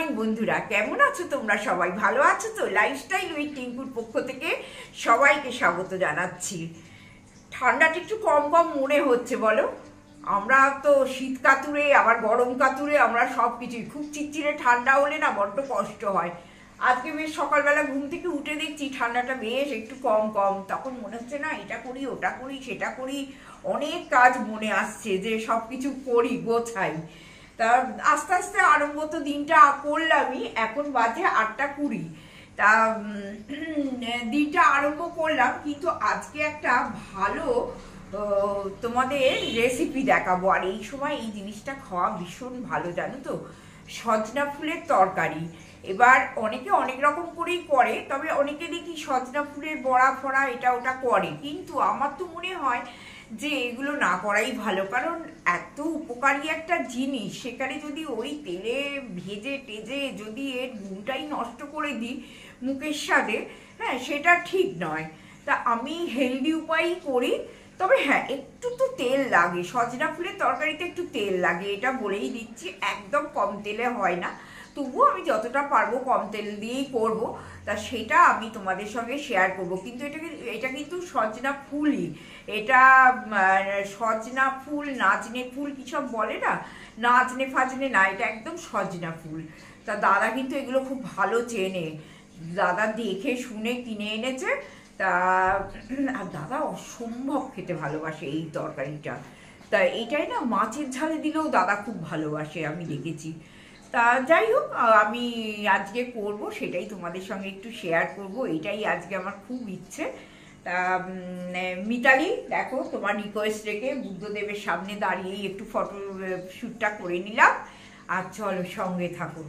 Morning বন্ধুরা, কেমন আছো তোমরা? সবাই ভালো আছো তো? লাইফস্টাইল উইথ টিঙ্কুর পক্ষ থেকে সবাইকে স্বাগত জানাচ্ছি। ঠান্ডাটা একটু কম কম মনে হচ্ছে বলো? আমরা তো শীত কাতুরে আবার গরম কাতুরে, আমরা সব কিছুই খুব চিরচিরে ঠান্ডা হলে না বড্ড কষ্ট হয়। আজকে বেশ সকালবেলা ঘুম থেকে উঠে দেখছি ঠান্ডাটা বেশ একটু কম কম, তখন মনে হচ্ছে না এটা করি ওটা করি সেটা করি, অনেক কাজ মনে আসছে যে সব কিছু করি গোছাই। তা আস্তে আস্তে আরম্ভ তো দিনটা করলামই, এখন বাজে 8:20। তা দিনটা আরম্ভ করলাম, কিন্তু আজকে একটা ভালো তোমাদের রেসিপি দেখাবো। আর এই সময় এই জিনিসটা খাওয়া ভীষণ ভালো, জানো তো, সজনা ফুলের তরকারি। এবার অনেকে অনেক রকম করেই করে, তবে অনেকে দেখি সজনা ফুলের বড়া ফড়া এটা ওটা করে, কিন্তু আমার তো মনে হয় যে এগুলো না করাই ভালো। কারণ এত উপকারী একটা জিনিস, সেখানে যদি ওই তেলে ভেজে টেজে যদি এর গুণটাই নষ্ট করে দিই মুখের স্বাদে, হ্যাঁ সেটা ঠিক নয়। তা আমি হেলদি উপায়ই করি, তবে হ্যাঁ একটু তো তেল লাগে, সজনা ফুলের তরকারিতে একটু তেল লাগে, এটা বলেই দিচ্ছি, একদম কম তেলে হয় না। তবুও আমি যতটা পারবো কম তেল দিয়েই করব, তা সেটা আমি তোমাদের সঙ্গে শেয়ার করব। কিন্তু এটা কিন্তু সজনা ফুলই, এটা সজনা ফুল, নাচনে ফুল কি সব বলে না, নাচনে ফাজনে না, এটা একদম সজনা ফুল। তা দাদা কিন্তু এগুলো খুব ভালো চেনে, দাদা দেখে শুনে কিনে এনেছে। তা আর দাদা অসম্ভব খেতে ভালোবাসে এই তরকারিটা। তা এইটাই না মাছের ঝালে দিলেও দাদা খুব ভালোবাসে, আমি দেখেছি। তা যাই হোক, আমি আজকে করব সেটাই তোমাদের সঙ্গে একটু শেয়ার করব, এটাই আজকে আমার খুব ইচ্ছে। তা মিতালি, দেখো তোমার রিকোয়েস্ট রেখে বুদ্ধদেবের সামনে দাঁড়িয়েই একটু ফটো শ্যুটটা করে নিলাম। আর চলো সঙ্গে থাকো।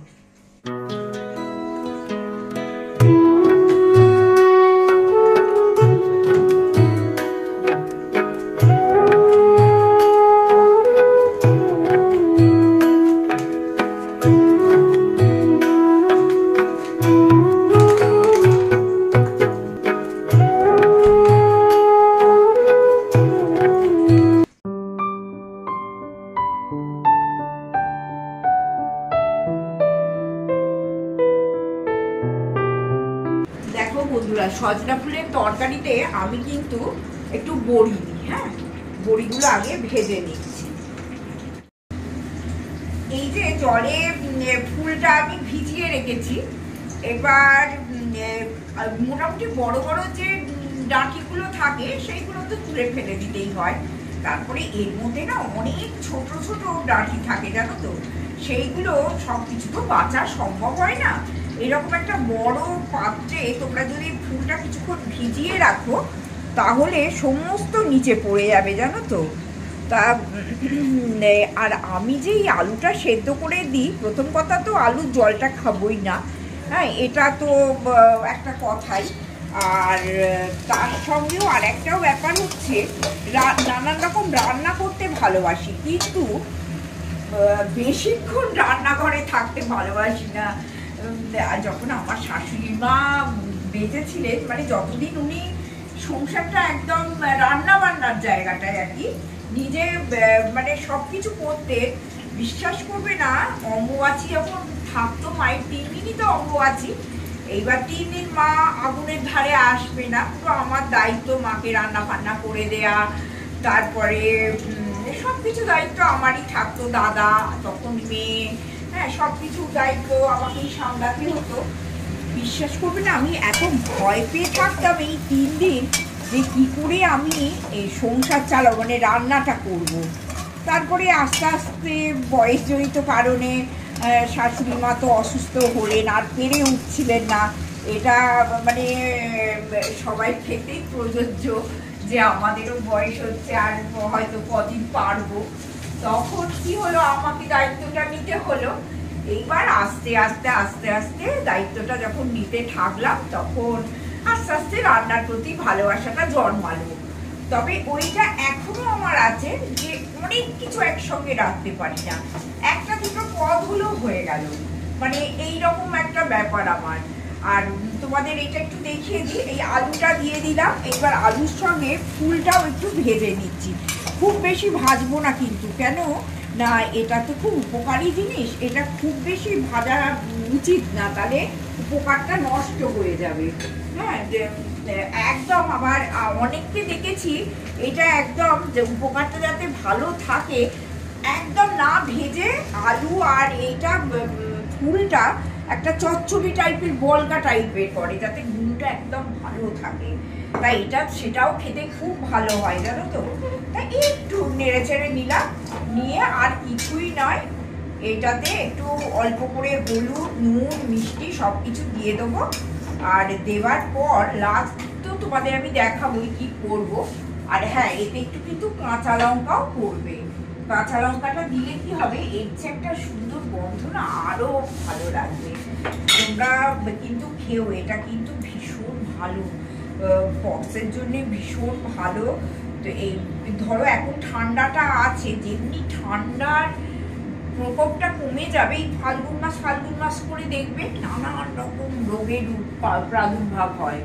বন্ধুরা, সজনা ফুলের তরকারিতে আমি কিন্তু একটু বড়ি দিই, হ্যাঁ বড়িগুলো আগে ভেজে নিচ্ছি। এই যে জলে ফুলটা আমি ভিজিয়ে রেখেছি, এবার মোটামুটি বড় বড় যে ডাঁটিগুলো থাকে সেইগুলো তো তুলে ফেলে দিতেই হয়। তারপরে এর মধ্যে না অনেক ছোট ছোট ডাঁটি থাকে, জানো তো, সেইগুলো সব কিছু তো বাঁচা সম্ভব হয় না। এরকম একটা বড় পাত্রে তোমরা যদি ফুলটা কিছুক্ষণ ভিজিয়ে রাখো, তাহলে সমস্ত নিচে পড়ে যাবে, জানো তো। তা আর আমি যেই আলুটা সেদ্ধ করে দিই, প্রথম কথা তো আলুর জলটা খাবই না, হ্যাঁ এটা তো একটা কথাই। আর তার সঙ্গেও আর একটাও ব্যাপার হচ্ছে, নানান রকম রান্না করতে ভালোবাসি, কিন্তু বেশিক্ষণ রান্নাঘরে থাকতে ভালোবাসি না। যখন আমার শাশুড়ি মা বেঁচে ছিলেন, মানে যতদিন উনি সংসারটা একদম রান্না বান্নার জায়গাটায় আর কি নিজে মানে সব কিছু করতে, বিশ্বাস করবে না, অম্বুবাচী যখন থাকতো মায়ের 3 দিনই তো অম্বুবাচী, এইবার 3 দিন মা আগুনের ধারে আসবে না, পুরো আমার দায়িত্ব মাকে রান্না বান্না করে দেয়া, তারপরে সব কিছু দায়িত্ব আমারই থাকতো, দাদা তখন মেয়ে, হ্যাঁ সব কিছু দায়িত্ব আমাকেই সামলাতে হতো। বিশ্বাস করবে না, আমি এত ভয় পেয়ে থাকতাম এই 3 দিন যে কী করে আমি এই সংসার চালাবো, মানে রান্নাটা করব। তারপরে আস্তে আস্তে বয়সজনিত কারণে শাশুড়ি মা তো অসুস্থ হলেন, আর পেরে উঠছিলেন না। এটা মানে সবাই ক্ষেত্রেই প্রযোজ্য যে আমাদেরও বয়স হচ্ছে, আর হয়তো কদিন পারবো। তখন কি হলো, আমাকে দায়িত্বটা নিতে হলো। এইবার আস্তে আস্তে আস্তে আস্তে দায়িত্বটা যখন নিতে থাকলাম, তখন আস্তে আস্তে রান্নার প্রতি ভালোবাসাটা জন্মালো। তবে ওইটা এখনো আমার আছে যে অনেক কিছু একসঙ্গে রাখতে পারি না, একটা দুটো পদ হলেও হয়ে গেল, মানে এইরকম একটা ব্যাপার আমার। আর তোমাদের এটা একটু দেখিয়ে দিই, এই আলুটা দিয়ে দিলাম, এবার আলুর সঙ্গে ফুলটাও একটু ভেজে নিচ্ছি, খুব বেশি ভাজবো না কিন্তু, কেন না, এটা তো খুব উপকারী জিনিস, এটা খুব বেশি ভাজা উচিত না, তাহলে উপকারটা নষ্ট হয়ে যাবে। হ্যাঁ, একদম আবার অনেককে দেখেছি এটা একদম যে উপকারটা যাতে ভালো থাকে একদম না ভেজে আলু আর এইটা ফুলটা একটা চচ্চড়ি টাইপের বলকা টাইপের করে যাতে গুণটা একদম ভালো থাকে। তাই এটা সেটাও খেতে খুব ভালো হয় জানো তো। তাই একটু নেড়ে চেড়ে নিলাম, নিয়ে আর কিছুই নয়, এটাতে একটু অল্প করে হলুদ, নুন, মিষ্টি সব কিছু দিয়ে দেবো। আর দেওয়ার পর লাস্ট তো তোমাদের আমি দেখাবোই কি করব। আর হ্যাঁ, এতে একটু কিন্তু কাঁচা লঙ্কাও পড়বে। কাঁচা লঙ্কাটা দিলে কি হবে, এর যে একটা সুন্দর গন্ধ না আরো ভালো লাগবে। তোমরা কিন্তু খেও, এটা কিন্তু ভীষণ ভালো, পক্সের জন্য ভীষণ ভালো। তো এই ধরো এখন ঠান্ডাটা আছে, যেমনি ঠান্ডার প্রকোপটা কমে যাবে এই ফাল্গুন মাস করে দেখবে নানান রকম রোগের প্রাদুর্ভাব হয়।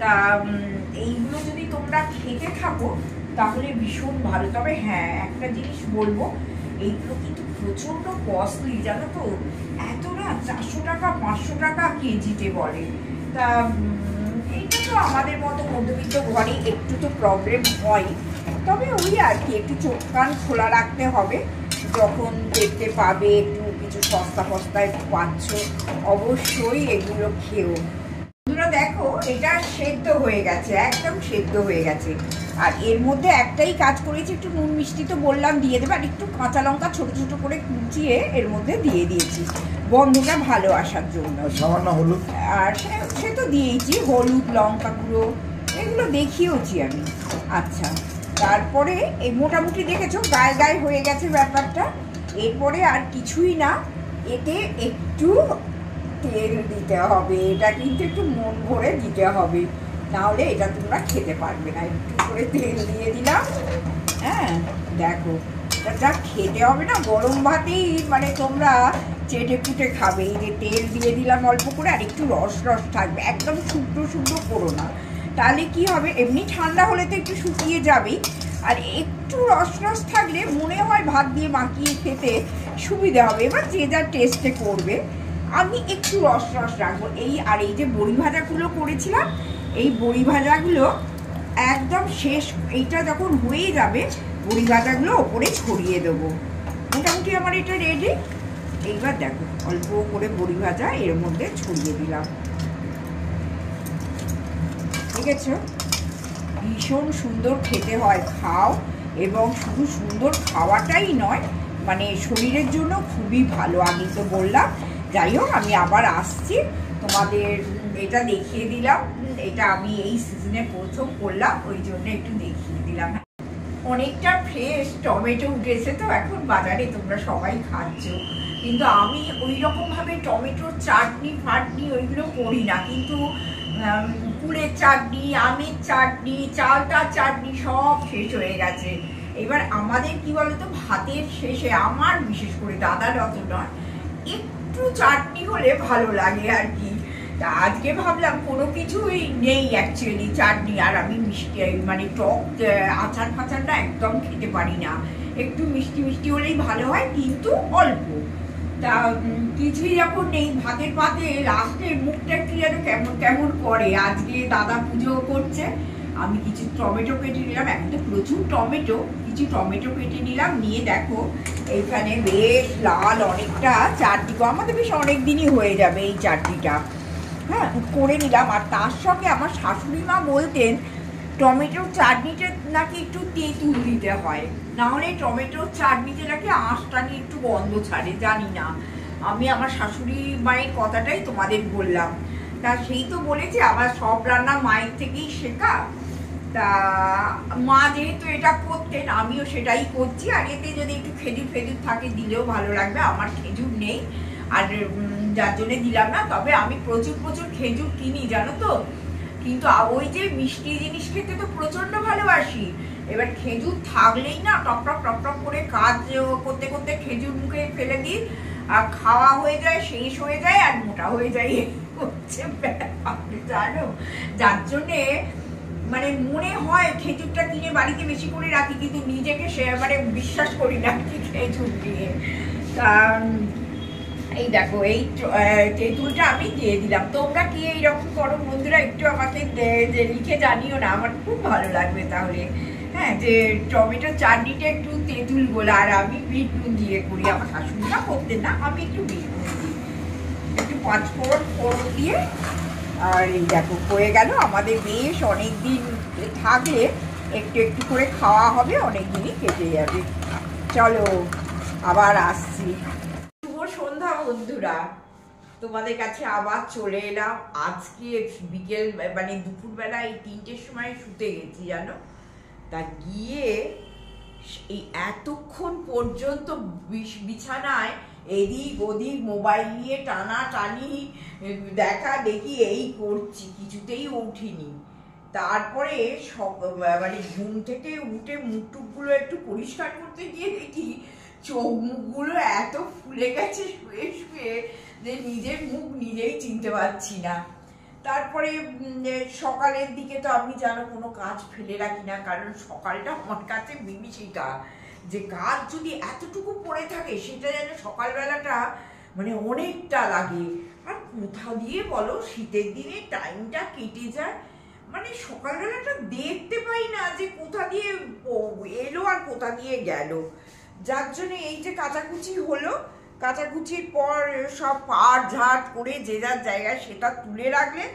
তা এইগুলো যদি তোমরা খেতে থাকো তাহলে ভীষণ ভালো। তবে হ্যাঁ, একটা জিনিস বলবো, এইগুলো কিন্তু প্রচণ্ড কস্টলি জানো তো, এত না 400 টাকা 500 টাকা কেজিতে বলে। তা এইটা তো আমাদের মতো মধ্যবিত্ত ঘরে একটু তো প্রবলেম হয়, তবে ওই আর কি একটু চোখ কান খোলা রাখতে হবে। যখন দেখতে পাবে একটু কিছু সস্তায় পাচ্ছ, অবশ্যই এগুলো খেও। বন্ধুরা দেখো, এটা সেদ্ধ হয়ে গেছে, একদম সেদ্ধ হয়ে গেছে। আর এর মধ্যে একটাই কাজ করেছি, একটু নুন মিষ্টি তো বললাম দিয়ে দেবে, আর একটু কাঁচা লঙ্কা ছোট ছোট করে কুচিয়ে এর মধ্যে দিয়ে দিয়েছি গন্ধটা ভালো আসার জন্য। সামান্য হলুদ, আর সে তো দিয়েছি, হলুদ, লঙ্কা গুঁড়ো এগুলো দেখিয়েওছি আমি। আচ্ছা, তারপরে এই মোটামুটি দেখেছো গায়ে হয়ে গেছে ব্যাপারটা। এরপরে আর কিছুই না, এতে একটু তেল দিতে হবে, এটা কিন্তু একটু মন ভরে দিতে হবে, নাহলে এটা তোমরা খেতে পারবে না। একটু করে তেল দিয়ে দিলাম। হ্যাঁ দেখো, যা খেতে হবে না গরম ভাতেই, মানে তোমরা চেটে কুটে খাবে। এই যে তেল দিয়ে দিলাম অল্প করে, আর একটু রস থাকবে, একদম শুকনো করো না, তাহলে কি হবে, এমনি ঠান্ডা হলে তো একটু শুকিয়ে যাবেই, আর একটু রস থাকলে মনে হয় ভাত দিয়ে মাখিয়ে খেতে সুবিধা হবে। এবার যে যা টেস্টে করবে, আমি একটু রস রাখবো। আর এই যে বড়ি ভাজাগুলো করেছিলাম, এই বড়ি ভাজাগুলো একদম শেষ, এইটা যখন হয়ে যাবে বড়ি ভাজাগুলো ওপরে ছড়িয়ে দেবো। মোটামুটি আমার এটা রেডি। এইবার দেখো অল্প করে বড়ি ভাজা এর মধ্যে ছড়িয়ে দিলাম, ঠিক আছে। ভীষণ সুন্দর খেতে হয়, খাও। এবং শুধু সুন্দর খাওয়াটাই নয়, মানে শরীরের জন্য খুবই ভালো, আমি তো বললাম। যাই হোক, আমি আবার আসছি, তোমাদের এটা দেখিয়ে দিলাম। এটা আমি এই সিজনে প্রথম করলাম, ওই জন্য একটু দেখিয়ে দিলাম। অনেকটা ফ্রেশ টমেটো উঠেছে তো এখন বাজারে, তোমরা সবাই খাচ্ছ, কিন্তু আমি ওই রকমভাবে টমেটোর চাটনি ওইগুলো করি না। কিন্তু কুলের চাটনি, আমের চাটনি, চালতার চাটনি সব শেষ হয়ে গেছে। এবার আমাদের কি বলতো, ভাতের শেষে, আমার বিশেষ করে দাদার অত নয়, একটু চাটনি হলে ভালো লাগে আর কি। তা আজকে ভাবলাম কোনো কিছুই নেই অ্যাকচুয়ালি চাটনি, আর আমি মিষ্টি মানে টক আচার ফাচারটা একদম খেতে পারি না, একটু মিষ্টি হলেই ভালো হয়, কিন্তু অল্প। তা কিছুই যখন নেই, ভাতের পাতে লাস্টে মুখটা একটু যেন কেমন করে। আজকে দাদা পুজো করছে, আমি কিছু টমেটো কেটে নিলাম, এখন তো প্রচুর টমেটো, কিছু টমেটো কেটে নিলাম, নিয়ে দেখো এইখানে বেশ লাল অনেকটা চাটনি, আমাদের বেশ অনেক দিনই হয়ে যাবে এই চাটনিটা। হ্যাঁ, করে নিলাম। আর তার সঙ্গে আমার শাশুড়ি মা বলতেন টমেটোর চাটনিটা নাকি একটু তেঁতুল দিতে হয়, নাহলে টমেটোর চাটনিতে নাকি আঁশটা নিয়ে একটু গন্ধ ছাড়ে, জানি না। আমি আমার শাশুড়ি মায়ের কথাটাই তোমাদের বললাম। তা সেই তো বলেছে, আমার সব রান্না মায়ের থেকেই শেখা। তা মা যেহেতু এটা করতেন, আমিও সেটাই করছি। আর এতে যদি একটু খেজুর থাকে দিলেও ভালো লাগবে। আমার খেজুর নেই, আর যার জন্যে দিলাম না। তবে আমি প্রচুর খেজুর কিনি জানো তো, কিন্তু ওই যে মিষ্টি জিনিস খেতে তো প্রচন্ড ভালোবাসি। এবার খেজুর থাকলেই না টক করে কাজ করতে খেজুর মুখে ফেলে দিই, আর খাওয়া হয়ে যায়, শেষ হয়ে যায়, আর মোটা হয়ে যায়, হচ্ছে জানো। যার জন্যে মানে মনে হয় খেজুরটা কিনে বাড়িতে বেশি করে রাখি, কিন্তু নিজেকে সে মানে বিশ্বাস করি না কি খেজুর দিয়ে। এই দেখো এই তেঁতুলটা আমি দিয়ে দিলাম। তোমরা কি এইরকম করো বন্ধুরা? একটু আমাকে লিখে জানিও না, আমার খুব ভালো লাগবে তাহলে। হ্যাঁ, যে টমেটো চাটনিটা একটু তেঁতুল গোলা, আর আমি বিট নুন দিয়ে করি। আমার শাশুড়িরা করতেন না, আমি একটু বিট নুন দিই, একটু পাঁচফোড়ন দিয়ে। আর এই দেখো হয়ে গেল আমাদের। বেশ অনেক দিন থাকলে একটু একটু করে খাওয়া হবে, অনেক দিনই কেটে যাবে। চলো আবার আসছি। শুভ সন্ধ্যা বন্ধুরা, তোমাদের কাছে আবার চলে এলাম। আজকে বিকেল মানে দুপুরবেলা এই 3টের সময় শুতে গেছি জানো। তা গিয়ে এই এতক্ষণ পর্যন্ত বিছানায় এদিক ওদিক মোবাইল নিয়ে টানা টানি দেখা দেখি এই করছি, কিছুতেই উঠিনি। তারপরে সব মানে ঘুম থেকে উঠে মুখ টুকগুলো একটু পরিষ্কার করতে গিয়ে দেখি চোখ মুখগুলো এত ফুলে গেছে শুয়ে শুয়ে যে নিজের মুখ নিজেই চিনতে পারছি না। তারপরে সকালের দিকে তো আমি জানো কোনো কাজ ফেলে রাখি না, কারণ সকালটা আমার কাছে বিভীষিকা। যে কাজ যদি এতটুকু পড়ে থাকে সেটা যেন সকালবেলাটা মানে অনেকটা লাগে। আর কোথা দিয়ে বলো শীতের দিনে টাইমটা কেটে যায়, মানে সকালবেলাটা দেখতে পাই না যে কোথা দিয়ে এলো আর কোথা দিয়ে গেল। যার জন্য এই যে কাচাকুচি হলো, কাচাকুচির পর সব পাট ঝাট করে যে যার জায়গায় সেটা তুলে রাখলে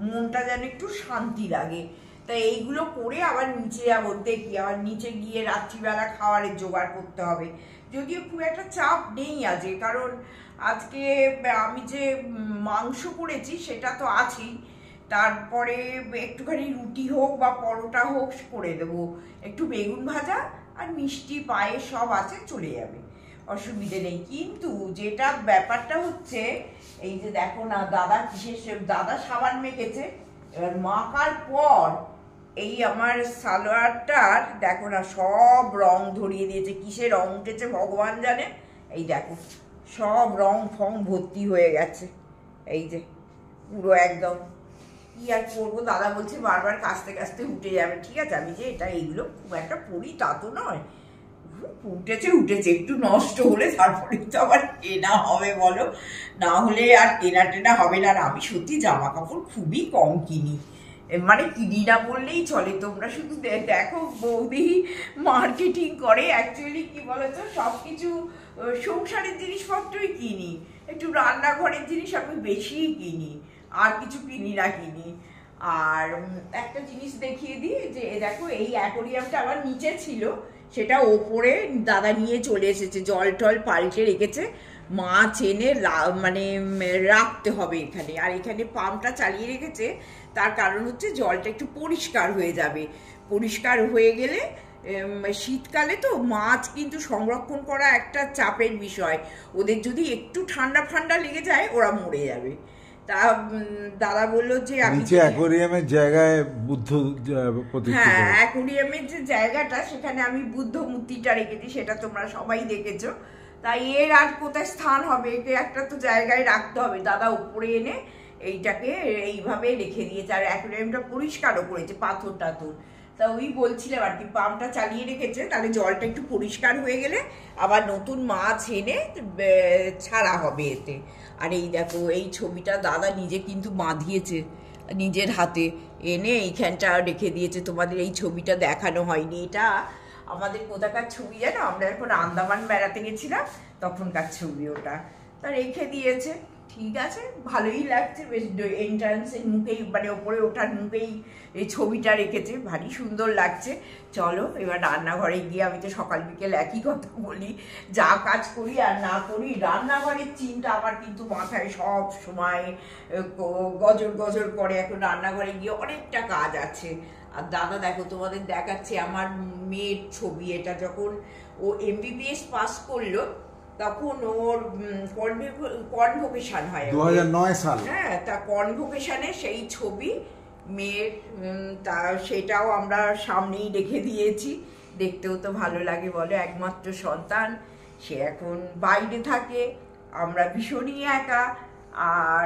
মনটা যেন একটু শান্তি লাগে। তা এইগুলো করে আবার নিচে যাবো, দেখি আবার নিচে গিয়ে রাত্রিবেলা খাবারের জোগাড় করতে হবে। যদিও খুব একটা চাপ নেই আজকে, কারণ আজকে আমি যে মাংস করেছি সেটা তো আছেই। তারপরে একটুখানি রুটি হোক বা পরোটা হোক করে দেবো, একটু বেগুন ভাজা আর মিষ্টি পায়েস সব আছে, চলে যাবে, অসুবিধে নেই। কিন্তু যেটা ব্যাপারটা হচ্ছে এই যে দেখো না, দাদা কিসের দাদা সাবান মেখেছে, এবার মাখার পর এই আমার সালোয়ারটার দেখো না সব রং ধরিয়ে দিয়েছে। কিসে রং উঠেছে ভগবান জানে। এই দেখো সব রং ফং ভর্তি হয়ে গেছে, এই যে পুরো একদম। কি আর করবো, দাদা বলছে বারবার কাচতে কাচতে উঠে যাবে। ঠিক আছে, আমি যে এটা এইগুলো খুব একটা পরি তা তো নয়, উঠেছে উঠেছে, একটু নষ্ট হলে তারপরে তো আবার কেনা হবে বলো, না হলে আর কেনা টেনা হবে না। আর আমি সত্যি জামা কাপড় খুবই কম কিনি, মানে কিনি না বললেই চলে। তোমরা শুধু দেখো বৌদি মার্কেটিং করে, অ্যাকচুয়ালি কি বলতো সব কিছু সংসারের জিনিসপত্রই কিনি, একটু রান্নাঘরের জিনিস আমি বেশিই কিনি, আর কিছু কিনি না কিনি। আর একটা জিনিস দেখিয়ে দিই, যে দেখো এই অ্যাকোরিয়ামটা আমার নিচে ছিল, সেটা ওপরে দাদা নিয়ে চলে এসেছে, জল টল পাল্টে রেখেছে। মাছ এনে মানে রাখতে হবে এখানে। আর এখানে পাম্পটা চালিয়ে রেখেছে, তার কারণ হচ্ছে জলটা একটু পরিষ্কার হয়ে যাবে। পরিষ্কার হয়ে গেলে শীতকালে তো মাছ কিন্তু সংরক্ষণ করা একটা চাপের বিষয়, ওদের যদি একটু ঠান্ডা ঠান্ডা লেগে যায় ওরা মরে যাবে। তা দাদা বললো যে আমি অ্যাকোরিয়ামের জায়গায় বুদ্ধ, হ্যাঁ অ্যাকোরিয়ামের যে জায়গাটা সেখানে আমি বুদ্ধ মূর্তিটা রেখেছি, সেটা তোমরা সবাই দেখেছো। তাই এর আর কোথায় স্থান হবে, একে একটা তো জায়গায় রাখতে হবে। দাদা উপরে এনে এইটাকে এইভাবে রেখে দিয়েছে, আর অ্যাকোরিয়ামটা পরিষ্কারও করেছে, পাথর টাথর। তা ওই বলছিলাম আর কি, পাম্পটা চালিয়ে রেখেছে, তাহলে জলটা একটু পরিষ্কার হয়ে গেলে আবার নতুন মাছ এনে ছাড়া হবে এতে। আর এই দেখো এই ছবিটা দাদা নিজে কিন্তু বাঁধিয়েছে নিজের হাতে, এনে এইখানটা রেখে দিয়েছে। তোমাদের এই ছবিটা দেখানো হয়নি, এটা আমাদের কোথাকার ছবি জানো, আমরা এখন আন্দামান বেড়াতে গেছিলাম তখনকার ছবি ওটা। তা রেখে দিয়েছে, ঠিক আছে, ভালোই লাগছে বেশ। এন্ট্রান্সের মুখেই মানে ওপরে ওঠার মুখেই এই ছবিটা রেখেছে, ভারী সুন্দর লাগছে। চলো এবার রান্নাঘরে গিয়ে, আমি তো সকাল বিকেল একই কথা বলি, যা কাজ করি আর না করি রান্নাঘরের চিন্তা আমার কিন্তু মাথায় সব সময় গজর গজর করে। এখন রান্নাঘরে গিয়ে অনেকটা কাজ আছে। আর দাদা দেখো তোমাদের দেখাচ্ছে আমার মেয়ের ছবি, এটা যখন ও MBBS পাস করলো তখন ওর কনভোকেশন হয় 2009 সাল। হ্যাঁ, তা কনভোকেশনে সেই ছবি মেয়ের, তা সেটাও আমরা সামনেই রেখে দিয়েছি। দেখতেও তো ভালো লাগে বলো, একমাত্র সন্তান, সে এখন বাইরে থাকে, আমরা ভীষণই একা। আর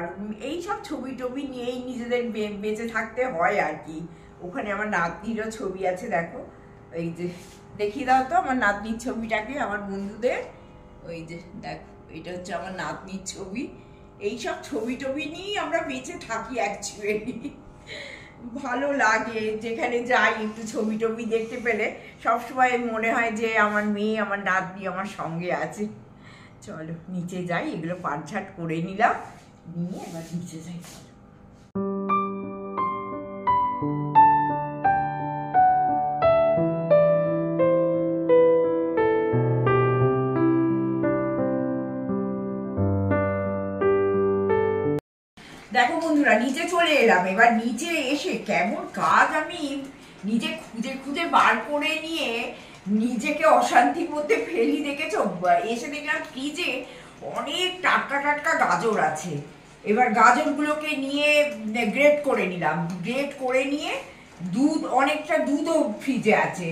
এই সব ছবি টবি নিয়েই নিজেদের বেঁচে থাকতে হয় আর কি, ওখানে আমার নাতনিরও ছবি আছে, দেখো এই যে, দেখিয়ে দাও তো আমার নাতনির ছবিটাকে আমার বন্ধুদের। ওই যে দেখো, এটা হচ্ছে আমার নাতনির ছবি। এইসব ছবি টবি নিয়েই আমরা বেঁচে থাকি অ্যাকচুয়ালি। ভালো লাগে যেখানে যাই একটু ছবি টবি দেখতে পেলে সবসময় মনে হয় যে আমার মেয়ে, আমার নাতনি আমার সঙ্গে আছে। চলো নিচে যাই, এগুলো পাটঝাট করে নিলাম, নিয়ে এবার নিচে যাই। দেখো বন্ধুরা, নিচে চলে এলাম। এবার নিচে এসে কেমন কাজ আমি নিজে খুঁজে খুঁজে বার করে নিয়ে নিজেকে অশান্তির মধ্যে ফেলি, দেখেছো? এসে দেখলাম ফ্রিজে অনেক টাটকা টাটকা গাজর আছে। এবার গাজরগুলোকে নিয়ে গ্রেট করে নিলাম। গ্রেট করে নিয়ে দুধ, অনেকটা দুধও ফ্রিজে আছে,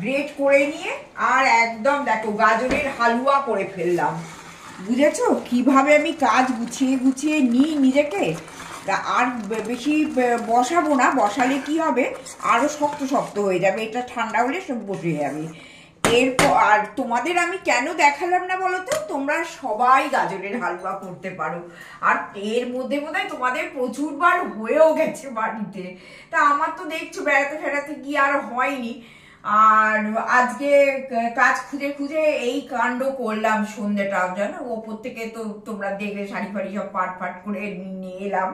গ্রেট করে নিয়ে আর একদম দেখো গাজরের হালুয়া করে ফেললাম। বুঝেছো কিভাবে আমি কাজ গুছিয়ে গুছিয়ে নিই নিজেকে? আর বেশি বসাবো না, বসালে কি হবে আরো শক্ত শক্ত হয়ে যাবে, এটা ঠান্ডা হলে সব বসে যাবে। এরপর আর তোমাদের আমি কেন দেখালাম না বলো তো, তোমরা সবাই গাজরের হালুয়া করতে পারো, আর এর মধ্যে বোধহয় তোমাদের প্রচুরবার হয়েও গেছে বাড়িতে। তা আমার তো দেখছো বেড়াতে ফেরাতে গিয়ে আর হয়নি। আর আজকে কাজ খুঁজে খুঁজে এই কাণ্ড করলাম সন্ধ্যেটাও, জানো? ওপর থেকে তো তোমরা দেখলে শাড়ি ফাড়ি সব পাট ফাট করে নিয়ে এলাম।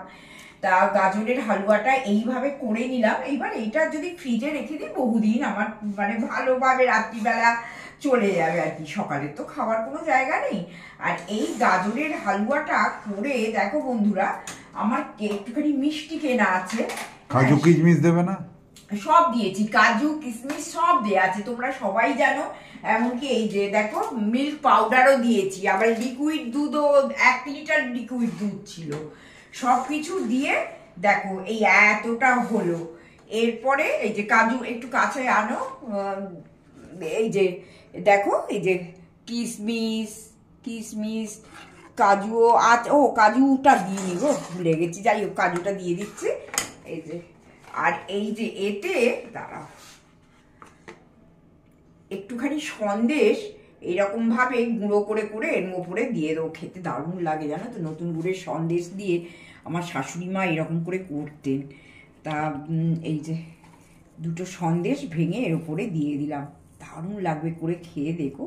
তা গাজরের হালুয়াটা এইভাবে করে নিলাম। এইবার এইটা যদি ফ্রিজে রেখে দিই বহুদিন আমার মানে ভালোভাবে রাত্রিবেলা চলে যাবে আর কি, সকালে তো খাওয়ার কোনো জায়গা নেই। আর এই গাজরের হালুয়াটা করে দেখো বন্ধুরা, আমার একটুখানি মিষ্টি কেনা আছে। কাজু কিশমিশ দেবে না? সব দিয়েছি, কাজু কিশমিশ সব দেয়া আছে, তোমরা সবাই জানো। এমনকি এই যে দেখো মিল্ক পাউডারও দিয়েছি, আবার লিকুইড দুধও 1 লিটার লিকুইড দুধ ছিল। সব কিছু দিয়ে দেখো এই এতটা হলো। এরপরে এই যে কাজু একটু কাছে আনো, এই যে দেখো এই যে কিশমিশ কিশমিশ কাজুও আছে। ও কাজুটা দিইনি গো, ভুলে গেছি, যাই হোক কাজুটা দিয়ে দিচ্ছি। এই যে, আর এই যে এতে দাঁড়াও একটুখানি সন্দেশ এইরকম ভাবে গুঁড়ো করে করে এর উপরে দিয়ে দেবো, খেতে দারুণ লাগে জানো তো। নতুন গুড়ের সন্দেশ দিয়ে আমার শাশুড়ি মা এরকম করে করতেন। তা এই যে দুটো সন্দেশ ভেঙে এর উপরে দিয়ে দিলাম, দারুণ লাগবে, করে খেয়ে দেখো।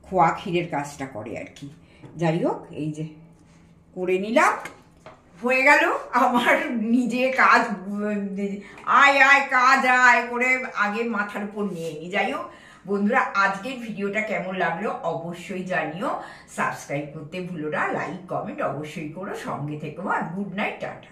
খোয়া ক্ষীরের কাজটা করে আর কি। যাই হোক এই যে করে নিলাম, হয়ে গেল আমার নিজে কাজ। আয় আয় কাজ আয় করে আগে মাথার উপর নিয়ে নি। যাই হোক বন্ধুরা, আজকের ভিডিওটা কেমন লাগলো অবশ্যই জানিও। সাবস্ক্রাইব করতে ভুলো না, লাইক কমেন্ট অবশ্যই করো, সঙ্গে থেকো। আর গুড নাইট, টাটা।